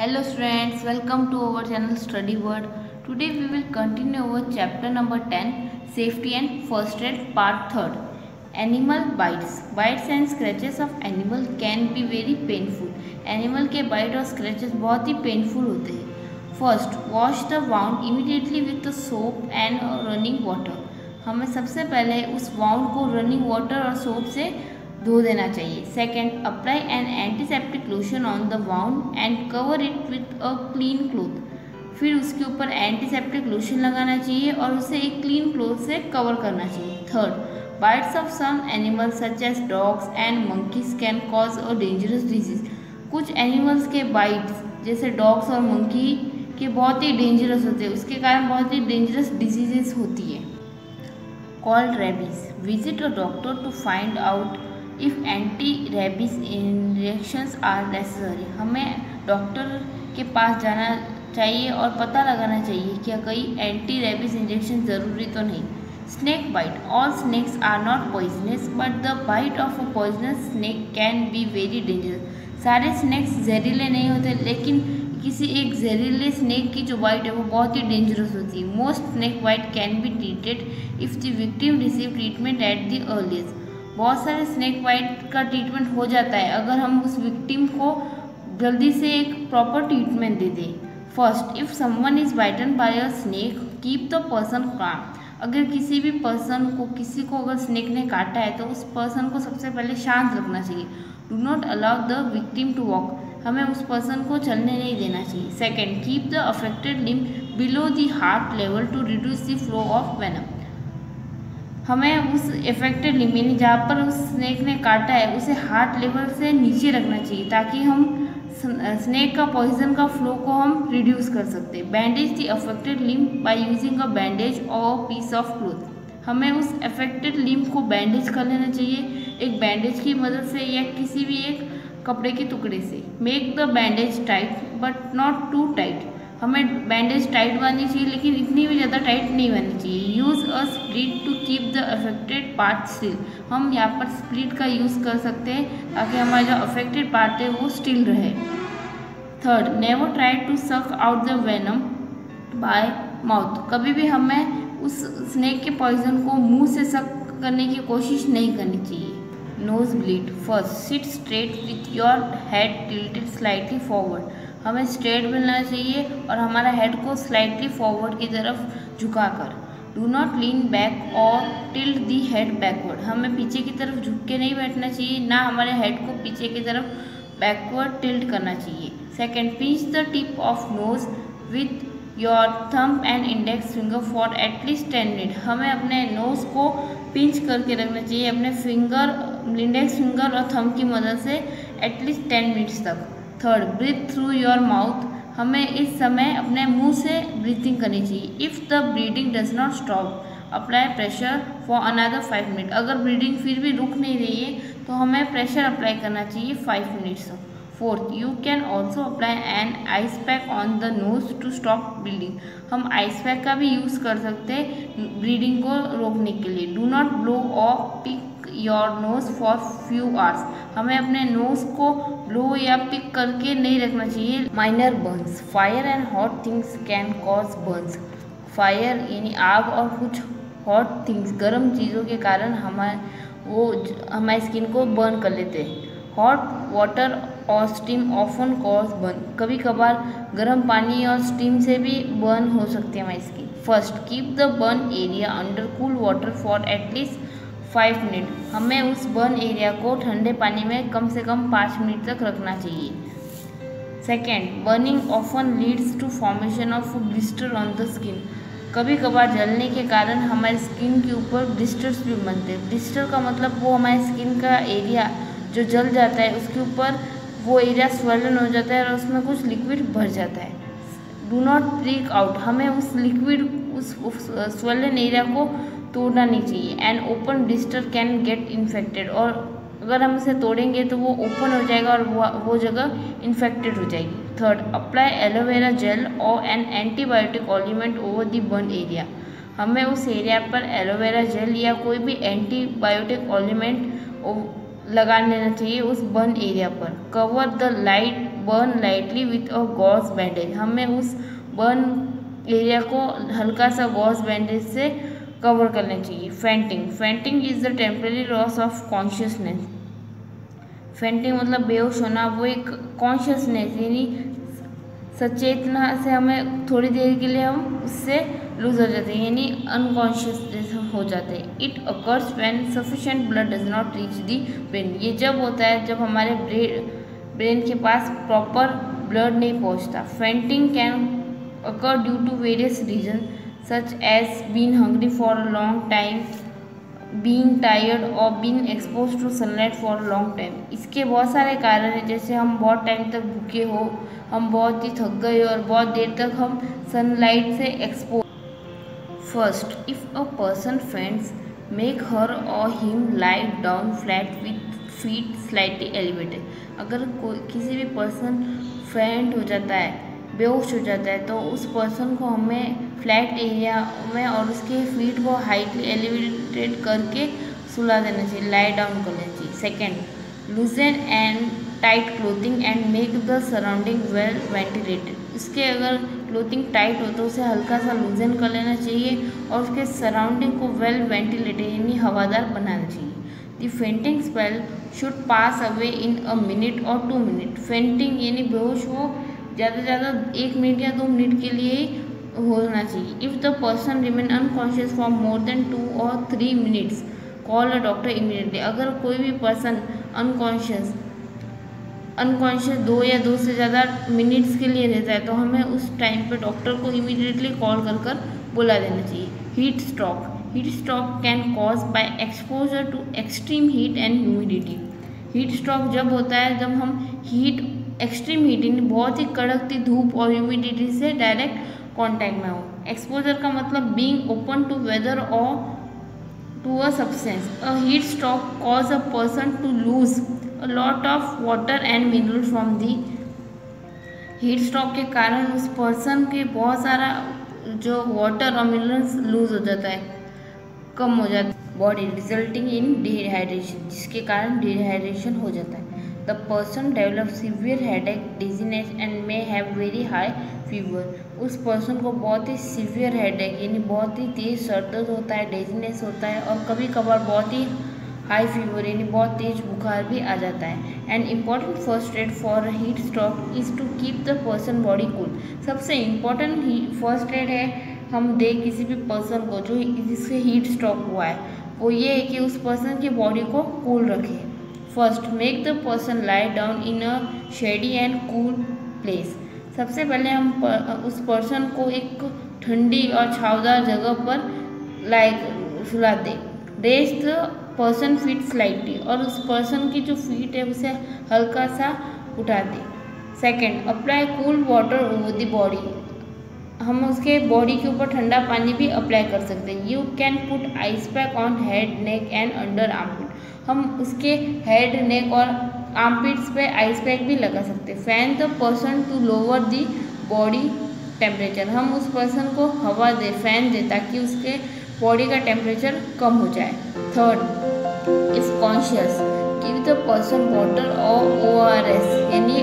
Hello students, welcome to our channel Study World. Today we will continue our chapter number 10, Safety and First Aid Part 3rd. Animal bites. Bites and scratches of animal can be very painful. Animal के bite और scratches बहुत ही painful होते हैं. First, wash the wound immediately with the soap and running water. हमें सबसे पहले उस wound को running water और soap से धो देना चाहिए. Second, apply N antiseptic lotion on the wound and cover it with a clean cloth. फिर उसके ऊपर एंटीसेप्टिक लोशन लगाना चाहिए और उसे एक क्लीन क्लोथ से कवर करना चाहिए. Third, bites of some animals such as dogs and monkeys can cause a dangerous disease. कुछ एनिमल्स के बाइट्स जैसे डॉग्स और मंकी के बहुत ही डेंजरस होते हैं, उसके कारण बहुत ही डेंजरस डिजीजेस होती है. Called rabies. Visit a doctor to find out if anti rabies injections are necessary. हमें डॉक्टर के पास जाना चाहिए और पता लगाना चाहिए कि कई एंटी रेबीज इंजेक्शन ज़रूरी तो नहीं. Snake bite. All snakes are not poisonous but the bite of a poisonous snake can be very dangerous. सारे स्नेक्स जहरीले नहीं होते, लेकिन किसी एक जहरीले स्नेक की जो बाइट है वो बहुत ही डेंजरस होती है. Most snake bite can be treated if the victim receive treatment at the earliest. बहुत सारे स्नेक बाइट का ट्रीटमेंट हो जाता है अगर हम उस विक्टिम को जल्दी से एक प्रॉपर ट्रीटमेंट दे दें. First, if someone is bitten by a snake keep the person calm. अगर किसी को अगर स्नेक ने काटा है तो उस पर्सन को सबसे पहले शांत रखना चाहिए. Do not allow the victim to walk. हमें उस पर्सन को चलने नहीं देना चाहिए. Second, keep the affected limb below the heart level to reduce the flow of venom. हमें उस इफेक्टेड लिम्ब यानी जहाँ पर उस स्नेक ने काटा है उसे हार्ट लेवल से नीचे रखना चाहिए ताकि हम स्नेक का पॉइजन का फ्लो को हम रिड्यूस कर सकते हैं. Bandage the affected limb by using a bandage और पीस ऑफ क्लोथ. हमें उस अफेक्टेड लिम्ब को बैंडेज कर लेना चाहिए एक बैंडेज की मदद से या किसी भी एक कपड़े के टुकड़े से. Make the bandage tight but not too tight. हमें बैंडेज टाइट बांधनी चाहिए लेकिन इतनी भी ज़्यादा टाइट नहीं बांधनी चाहिए. Use a splint to keep the affected part still. हम यहाँ पर स्प्लिट का यूज़ कर सकते हैं ताकि हमारा जो अफेक्टेड पार्ट है वो स्टिल रहे. Third, never try to suck out the venom by mouth. कभी भी हमें उस स्नेक के पॉइजन को मुंह से सक करने की कोशिश नहीं करनी चाहिए. Nose bleed. First, seat straight with your head tilted slightly forward. हमें स्ट्रेट मिलना चाहिए और हमारा हेड को स्लाइटली फॉरवर्ड की तरफ झुकाकर. डू नॉट लीन बैक और टिल्ट दी हेड बैकवर्ड. हमें पीछे की तरफ झुक के नहीं बैठना चाहिए, ना हमारे हेड को पीछे की तरफ बैकवर्ड टिल्ट करना चाहिए. Second, pinch the tip of nose with your thumb and index finger for at least 10 minute. हमें अपने नोज को पिंच करके रखना चाहिए अपने इंडेक्स फिंगर और थंब की मदद से एटलीस्ट 10 मिनट्स तक. Third, breathe through your mouth. हमें इस समय अपने मुंह से ब्रीथिंग करनी चाहिए. If the breathing does not stop apply pressure for another 5 minute. अगर ब्रीदिंग फिर भी रुक नहीं रही है तो हमें प्रेशर अप्लाई करना चाहिए 5 मिनट्स तक. Fourth, you can also apply an ice pack on the nose to stop bleeding. हम आइस पैक का भी यूज़ कर सकते हैं ब्लीडिंग को रोकने के लिए. Do not blow or pick your nose for few hours. हमें अपने नोज को ब्लो या पिक करके नहीं रखना चाहिए. Minor Burns. Fire and hot things can cause Burns. Fire यानी आग और कुछ हॉट थिंग्स गर्म चीज़ों के कारण हमारी स्किन को बर्न कर लेते हैं. हॉट वाटर और स्टीम ऑफन कॉज बर्न. कभी कभार गर्म पानी और स्टीम से भी बर्न हो सकती है हमारी skin. First, keep the burn area under cool water for at least 5 minute. हमें उस बर्न एरिया को ठंडे पानी में कम से कम 5 मिनट तक रखना चाहिए. Second, burning often leads to formation of blister on the skin. कभी कभार जलने के कारण हमारी स्किन के ऊपर ब्लिस्टर्स भी बनते हैं. ब्लिस्टर का मतलब वो हमारी स्किन का एरिया जो जल जाता है उसके ऊपर वो एरिया स्वेलन हो जाता है और उसमें कुछ लिक्विड भर जाता है. Do not break out. हमें उस लिक्विड उस स्वेलन एरिया को तोड़ना नहीं चाहिए. And open blister can get infected. और अगर हम इसे तोड़ेंगे तो वो ओपन हो जाएगा और वो जगह इन्फेक्टेड हो जाएगी. Third, apply aloe vera gel an antibiotic ointment over the burn area. हमें उस एरिया पर एलोवेरा जेल या कोई भी एंटीबायोटिक ऑलिमेंट लगा लेना चाहिए उस बर्न एरिया पर. Cover the light burn lightly with a gauze bandage, हमें उस बर्न एरिया को हल्का सा गॉज बैंडेज से कवर करना चाहिए। Fainting, fainting is the temporary loss of consciousness. Fainting मतलब बेहोश होना, वो एक कॉन्शियसनेस यानी सचेतना से हमें थोड़ी देर के लिए हम उससे लूज हो जाते हैं यानी अनकॉन्शियस हो जाते हैं। It occurs when sufficient blood does not reach the brain, ये जब होता है जब हमारे ब्रेन के पास प्रॉपर ब्लड नहीं पहुंचता। Fainting can occur due to various reason such as being hungry for a long time, being tired और being expose to sunlight for a long time. इसके बहुत सारे कारण हैं, जैसे हम बहुत टाइम तक भूखे हो, हम बहुत ही थक गए और बहुत देर तक हम सनलाइट से expose. First, if a person faints make her और him lie down flat with feet slightly elevated. अगर कोई किसी भी पर्सन फेंट हो जाता है, बेहोश हो जाता है, तो उस पर्सन को हमें फ्लैट एरिया में और उसके फीट को हाइटली एलिवेटेड करके सुला देना चाहिए, लाई डाउन कर लेना चाहिए। Second, लूजन and tight clothing and make the surrounding well ventilated. उसके अगर क्लोथिंग टाइट हो तो उसे हल्का सा लूजन कर लेना चाहिए और उसके सराउंडिंग को वेल वेंटिलेटेड यानी हवादार बनाना चाहिए। The fainting spell should pass away in a minute और 2 मिनट। फेंटिंग यानी बेहोश वो ज़्यादा से ज़्यादा 1 मिनट या 2 मिनट के लिए ही होना चाहिए। If the person remain unconscious for more than 2 और 3 minutes call a doctor immediately. अगर कोई भी पर्सन अनकॉन्शियस 2 या 2 से ज़्यादा मिनट्स के लिए रहता है तो हमें उस टाइम पे डॉक्टर को इमीडिएटली कॉल कर बुला देना चाहिए। Heat stroke, heat stroke can cause by exposure to extreme heat and humidity. Heat stroke जब होता है जब हम एक्सट्रीम हीट यानी बहुत ही कड़कती धूप और ह्यूमिडिटी से डायरेक्ट कांटेक्ट में हो। एक्सपोजर का मतलब बीइंग ओपन टू वेदर और to a substance. A heat stroke cause a person to lose a lot of water and minerals from the heat stroke के कारण उस पर्सन के बहुत सारा जो वाटर और मिनरल्स लूज हो जाता है, कम हो जाता है बॉडी, रिजल्टिंग इन डिहाइड्रेशन, जिसके कारण डिहाइड्रेशन हो जाता है। The person develop severe headache, dizziness and may have very high fever. उस पर्सन को बहुत ही सीवियर हेडेक यानी बहुत ही तेज सर दर्द होता है, डिजीनेस होता है और कभी कभार बहुत ही हाई फीवर यानी बहुत तेज बुखार भी आ जाता है। And important first aid for heat stroke is to keep the person body cool. सबसे इम्पॉर्टेंट फर्स्ट एड है हम दे किसी भी पर्सन को जो जिससे हीट स्ट्रोक हुआ है, वो ये है कि उस पर्सन की बॉडी को कूल रखे। First, make the person lie down in a shady and cool place. सबसे पहले हम उस पर्सन को एक ठंडी और छावदार जगह पर सुला दें। Rest the person feet slightly, और उस पर्सन की जो फीट है उसे हल्का सा उठा दें। Second, apply cool water over the body. हम उसके बॉडी के ऊपर ठंडा पानी भी अप्लाई कर सकते हैं। You can put ice pack on head, neck and under armpit. हम उसके हेड, नेक और आर्मपिट्स पे आइस पैक भी लगा सकते हैं। Fan the person to lower the body temperature. हम उस पर्सन को हवा दे, फैन दे ताकि उसके बॉडी का टेम्परेचर कम हो जाए। Third, if conscious give the person water और ORS यानी